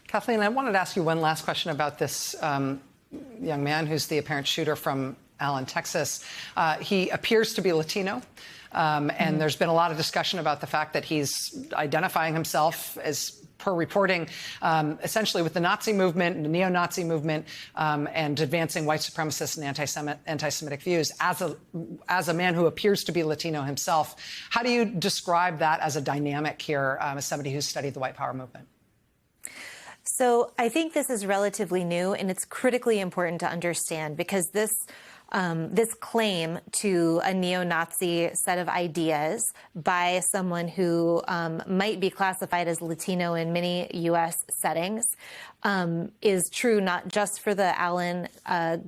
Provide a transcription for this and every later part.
Kathleen, I wanted to ask you one last question about this young man who's the apparent shooter from Allen, Texas. He appears to be Latino. And there's been a lot of discussion about the fact that he's identifying himself as, per reporting, essentially with the Nazi movement, the neo-Nazi movement, and advancing white supremacist and anti-Semitic views as a man who appears to be Latino himself. How do you describe that as a dynamic here, as somebody who's studied the white power movement? So I think this is relatively new, and it's critically important to understand because this claim to a neo-Nazi set of ideas by someone who might be classified as Latino in many U.S. settings is true not just for the Allen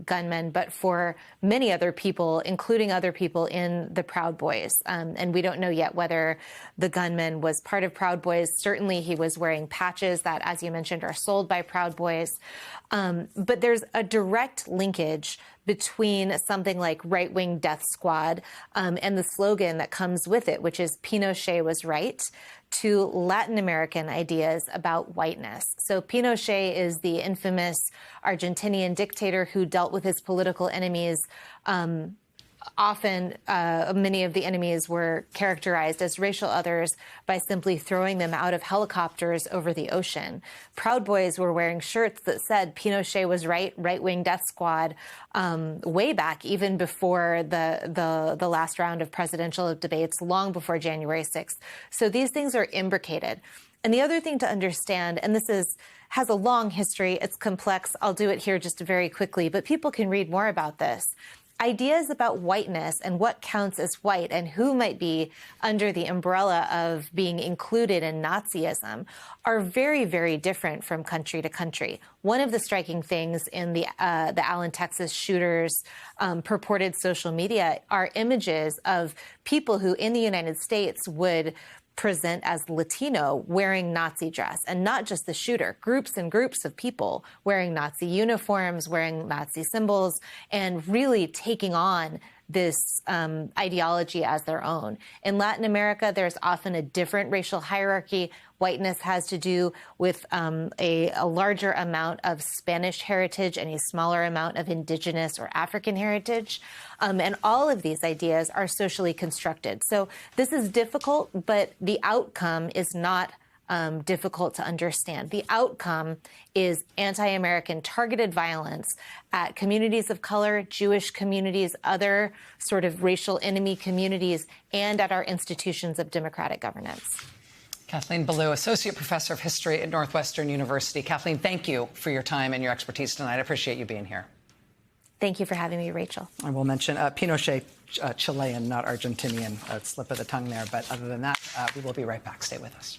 gunmen, but for many other people, including other people in the Proud Boys. And we don't know yet whether the gunman was part of Proud Boys. Certainly he was wearing patches that, as you mentioned, are sold by Proud Boys. But there's a direct linkage between something like right-wing death squad and the slogan that comes with it, which is Pinochet was right, to Latin American ideas about whiteness. So Pinochet is the infamous Argentinian dictator who dealt with his political enemies. Often, many of the enemies were characterized as racial others by simply throwing them out of helicopters over the ocean. Proud Boys were wearing shirts that said Pinochet was right, right-wing death squad, way back, even before the last round of presidential debates, long before January 6th. So these things are imbricated. And the other thing to understand, and this has a long history, it's complex, I'll do it here just very quickly, but people can read more about this. Ideas about whiteness and what counts as white and who might be under the umbrella of being included in Nazism are very, very different from country to country. One of the striking things in the Allen, Texas shooters' purported social media are images of people who in the United States would present as Latino wearing Nazi dress, and not just the shooter, groups and groups of people wearing Nazi uniforms, wearing Nazi symbols, and really taking on this ideology as their own. In Latin America, there's often a different racial hierarchy. Whiteness has to do with a larger amount of Spanish heritage and a smaller amount of indigenous or African heritage. And all of these ideas are socially constructed. So this is difficult, but the outcome is not difficult to understand. The outcome is anti-American targeted violence at communities of color, Jewish communities, other sort of racial enemy communities, and at our institutions of democratic governance. Kathleen Belew, Associate Professor of History at Northwestern University. Kathleen, thank you for your time and your expertise tonight. I appreciate you being here. Thank you for having me, Rachel. I will mention Pinochet, Chilean, not Argentinian. Slip of the tongue there. But other than that, we will be right back. Stay with us.